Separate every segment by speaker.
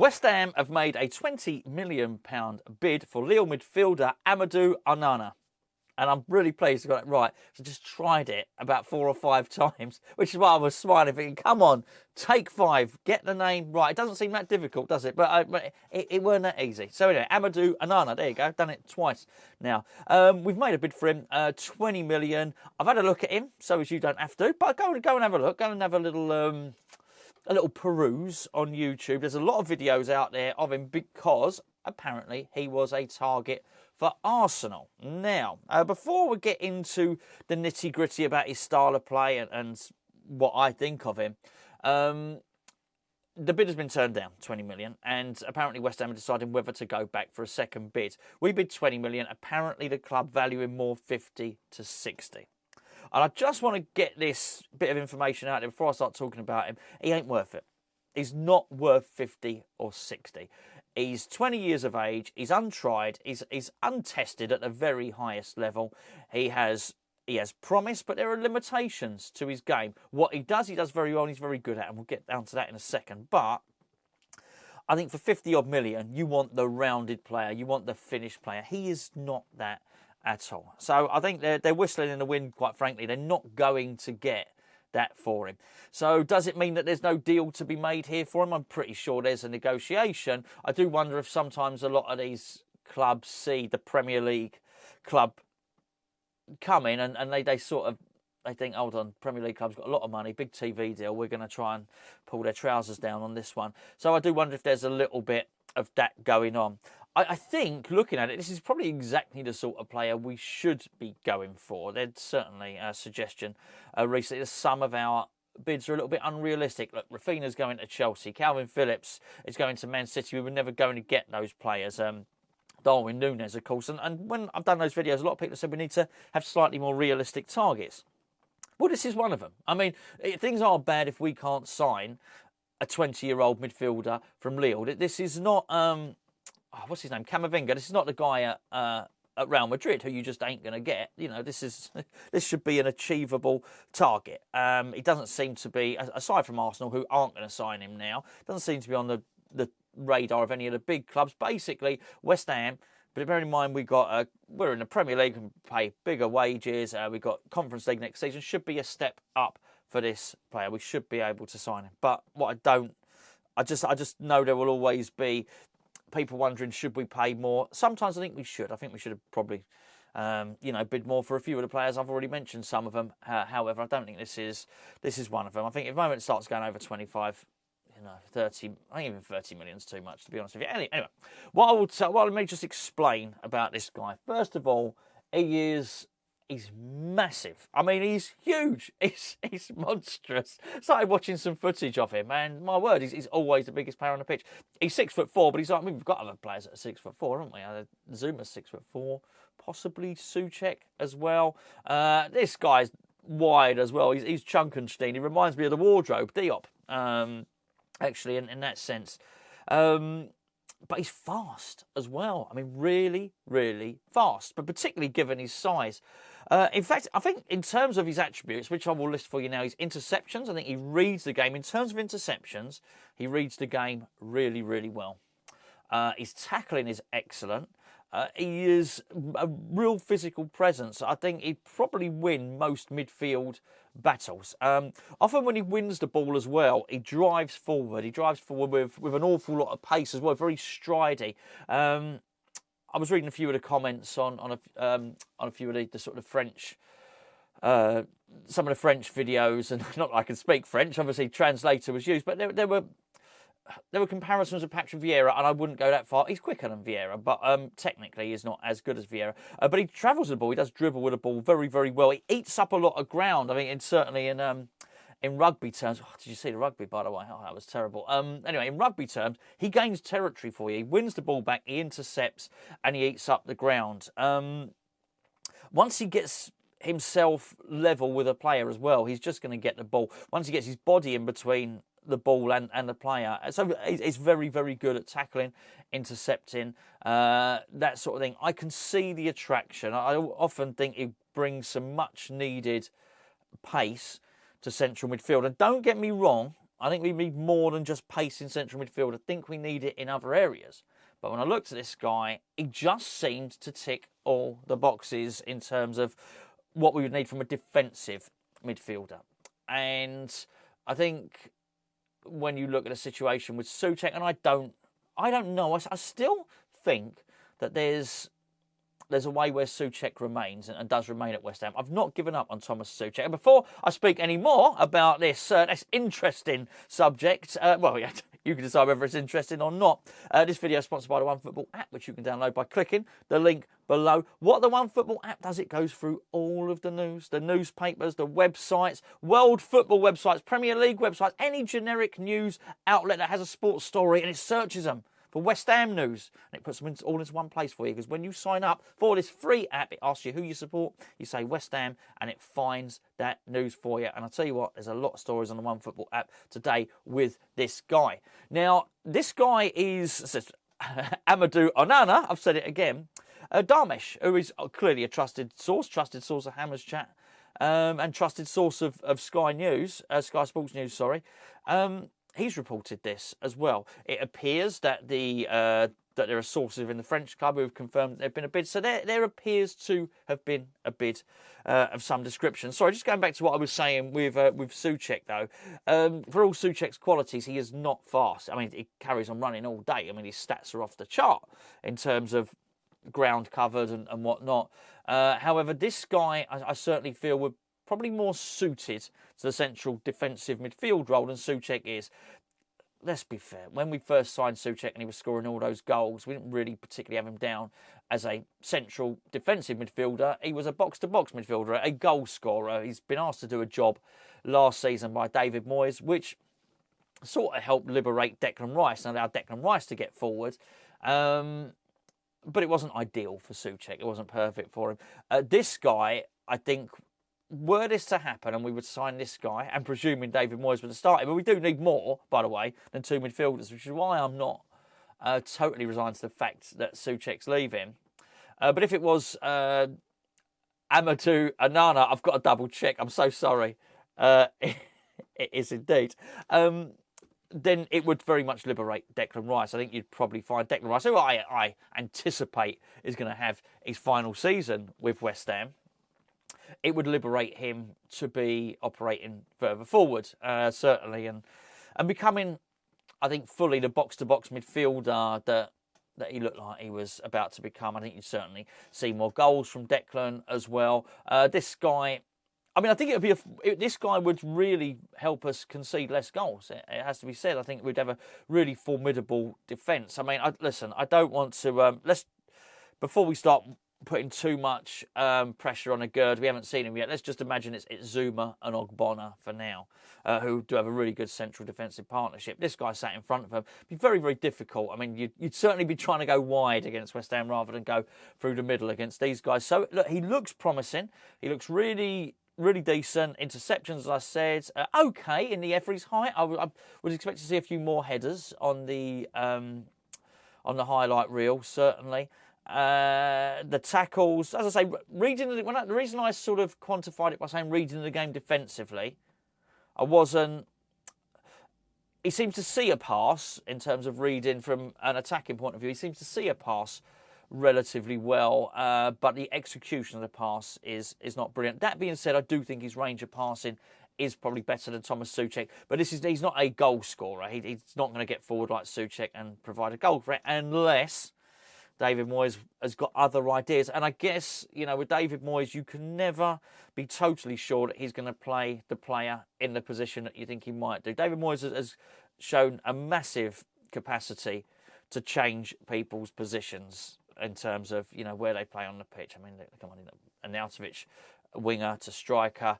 Speaker 1: West Ham have made a £20 million bid for Lille midfielder Amadou Onana. And I'm really pleased I got it right. So just tried it about 4 or 5 times, which is why I was smiling, thinking, come on, take 5, get the name right. It doesn't seem that difficult, does it? But it weren't that easy. So anyway, Amadou Onana, there you go. I've done it twice now. We've made a bid for him, 20 million. I've had a look at him, so as you don't have to. But go and have a look. Go and have a little peruse on YouTube. There's a lot of videos out there of him because apparently he was a target for Arsenal. Now, before we get into the nitty-gritty about his style of play and what I think of him, the bid has been turned down, 20 million, and apparently West Ham are deciding whether to go back for a second bid. We bid 20 million. Apparently the club value him more 50 to 60. And I just want to get this bit of information out there before I start talking about him. He ain't worth it. He's not worth 50 or 60. He's 20 years of age. He's untried. He's untested at the very highest level. He has promise, but there are limitations to his game. What he does very well and he's very good at, and we'll get down to that in a second. But I think for 50 odd million, you want the rounded player. You want the finished player. He is not that at all. So I think they're whistling in the wind, quite frankly. They're not going to get that for him. So does it mean that there's no deal to be made here for him? I'm pretty sure there's a negotiation. I do wonder if sometimes a lot of these clubs see the Premier League club come in and they think, hold on, Premier League club's got a lot of money, big TV deal, we're going to try and pull their trousers down on this one. So I do wonder if there's a little bit of that going on. I think, looking at it, this is probably exactly the sort of player we should be going for. There's certainly a suggestion recently that some of our bids are a little bit unrealistic. Look, Rafinha's going to Chelsea. Calvin Phillips is going to Man City. We were never going to get those players. Darwin Núñez, of course. And when I've done those videos, a lot of people have said we need to have slightly more realistic targets. Well, this is one of them. I mean, things are bad if we can't sign a 20-year-old midfielder from Lille. This is not... what's his name? Camavinga. This is not the guy at Real Madrid who you just ain't going to get. You know, this should be an achievable target. It doesn't seem to be, aside from Arsenal, who aren't going to sign him now, doesn't seem to be on the radar of any of the big clubs. Basically, West Ham. But bear in mind, we're in the Premier League and pay bigger wages. We've got Conference League next season. Should be a step up for this player. We should be able to sign him. But what I just know there will always be people wondering, should we pay more? Sometimes I think we should. I think we should have probably, bid more for a few of the players. I've already mentioned some of them. However, I don't think this is one of them. I think if the moment it starts going over 25, 30, I think even 30 million is too much, to be honest with you. Anyway, let me just explain about this guy. First of all, he's massive. I mean, he's huge. He's monstrous. Started watching some footage of him, and my word, he's always the biggest player on the pitch. He's 6'4", but he's like, we've got other players that are 6'4", haven't we? Zuma's 6'4", possibly Souček as well. This guy's wide as well. He's Chunkenstein. He reminds me of the wardrobe, Diop, actually, in that sense. But he's fast as well. I mean, really, really fast, but particularly given his size. In fact, I think in terms of his attributes, which I will list for you now, his interceptions, I think he reads the game. In terms of interceptions, he reads the game really, really well. His tackling is excellent. He is a real physical presence. I think he'd probably win most midfield battles. Often when he wins the ball as well, he drives forward. He drives forward with an awful lot of pace as well, very stridey. I was reading a few of the comments on a few of the sort of French, some of the French videos, and not that I can speak French. Obviously, translator was used, but there were comparisons of Patrick Vieira, and I wouldn't go that far. He's quicker than Vieira, but technically he's not as good as Vieira. But he travels with the ball. He does dribble with the ball very, very well. He eats up a lot of ground. I mean, certainly in rugby terms. Oh, did you see the rugby, by the way? Oh, that was terrible. Anyway, in rugby terms, he gains territory for you. He wins the ball back, he intercepts, and he eats up the ground. Once he gets himself level with a player as well, he's just going to get the ball. Once he gets his body in between the ball and the player. So he's very, very good at tackling, intercepting, that sort of thing. I can see the attraction. I often think he brings some much needed pace to central midfield. And don't get me wrong, I think we need more than just pace in central midfield. I think we need it in other areas. But when I looked at this guy, he just seemed to tick all the boxes in terms of what we would need from a defensive midfielder. And I think when you look at a situation with Souček, and I don't know, I still think that there's a way where Souček remains and does remain at West Ham. I've not given up on Thomas Souček. And before I speak any more about this interesting subject, you can decide whether it's interesting or not. This video is sponsored by the OneFootball app, which you can download by clicking the link below. What the OneFootball app does, it goes through all of the news, the newspapers, the websites, world football websites, Premier League websites, any generic news outlet that has a sports story, and it searches them for West Ham news, and it puts them all into one place for you. Because when you sign up for this free app, it asks you who you support. You say West Ham, and it finds that news for you. And I'll tell you what, there's a lot of stories on the OneFootball app today with this guy. Now, this guy is Amadou Onana. I've said it again. Darmesh, who is clearly a trusted source of Hammers Chat, and trusted source of Sky News, Sky Sports News. Sorry. He's reported this as well. It appears that that there are sources in the French club who have confirmed that there have been a bid. So there appears to have been a bid of some description. Sorry, just going back to what I was saying with Souček, though. For all Souček's qualities, he is not fast. I mean, he carries on running all day. I mean, his stats are off the chart in terms of ground covered and whatnot. However, this guy, I certainly feel, would probably more suited to the central defensive midfield role than Souček is. Let's be fair. When we first signed Souček and he was scoring all those goals, we didn't really particularly have him down as a central defensive midfielder. He was a box-to-box midfielder, a goal scorer. He's been asked to do a job last season by David Moyes, which sort of helped liberate Declan Rice and allowed Declan Rice to get forward. But it wasn't ideal for Souček. It wasn't perfect for him. This guy, I think, were this to happen and we would sign this guy, and presuming David Moyes would have started, but we do need more, by the way, than two midfielders, which is why I'm not totally resigned to the fact that Souček's leaving. But if it was Amadou Onana, I've got to double check. I'm so sorry. It is indeed. Then it would very much liberate Declan Rice. I think you'd probably find Declan Rice, who I anticipate is going to have his final season with West Ham. It would liberate him to be operating further forward, certainly, and becoming, I think, fully the box-to-box midfielder that he looked like he was about to become. I think you'd certainly see more goals from Declan as well. This guy, I mean, I think this guy would really help us concede less goals. It has to be said. I think we'd have a really formidable defence. I mean, listen, I don't want to before we start putting too much pressure on a Gerd. We haven't seen him yet. Let's just imagine it's Zuma and Ogbonna for now, who do have a really good central defensive partnership. This guy sat in front of him. It'd be very, very difficult. I mean, you'd certainly be trying to go wide against West Ham rather than go through the middle against these guys. So, look, he looks promising. He looks really, really decent. Interceptions, as I said, okay in the Every's height. I would expect to see a few more headers on the highlight reel, certainly. The tackles, as I say, the reason I sort of quantified it by saying reading the game defensively, he seems to see a pass in terms of reading from an attacking point of view. He seems to see a pass relatively well, but the execution of the pass is not brilliant. That being said, I do think his range of passing is probably better than Thomas Souček, but he's not a goal scorer. He's not going to get forward like Souček and provide a goal for it unless David Moyes has got other ideas. And I guess, with David Moyes, you can never be totally sure that he's going to play the player in the position that you think he might do. David Moyes has shown a massive capacity to change people's positions in terms of, where they play on the pitch. I mean, come on, Arnautovic, winger to striker,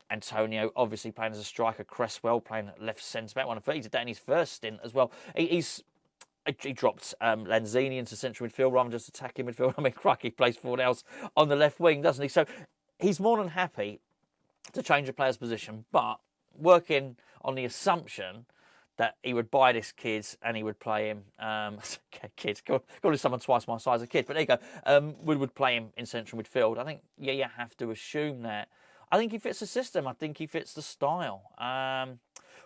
Speaker 1: Antonio obviously playing as a striker, Cresswell playing left centre-back. He did that in his first stint as well. He dropped Lanzini into central midfield rather than just attacking midfield. I mean, crikey, he plays forward else on the left wing, doesn't he? So he's more than happy to change a player's position, but working on the assumption that he would buy this kid and he would play him, kid, got to someone twice my size a kid, but there you go, would play him in central midfield. I think, you have to assume that. I think he fits the system. I think he fits the style.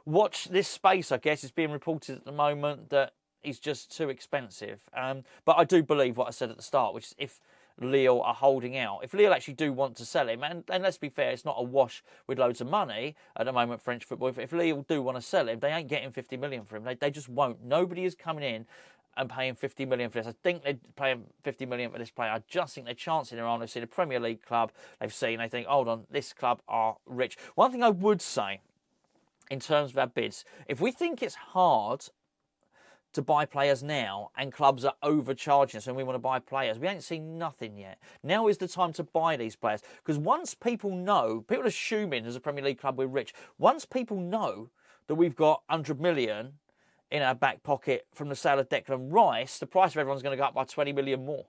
Speaker 1: Watch this space, I guess. It's being reported at the moment that he's just too expensive. But I do believe what I said at the start, which is if Lille are holding out, if Lille actually do want to sell him, and let's be fair, it's not a wash with loads of money at the moment, French football. If Lille do want to sell him, they ain't getting 50 million for him. They just won't. Nobody is coming in and paying 50 million for this. I think they're paying 50 million for this player. I just think they're chancing their arm. They've seen a Premier League club. They think, hold on, this club are rich. One thing I would say in terms of our bids, if we think it's hard to buy players now and clubs are overcharging us and we want to buy players, we ain't seen nothing yet. Now is the time to buy these players. Because once people know, people assuming as a Premier League club we're rich, once people know that we've got 100 million in our back pocket from the sale of Declan Rice, the price of everyone's going to go up by 20 million more.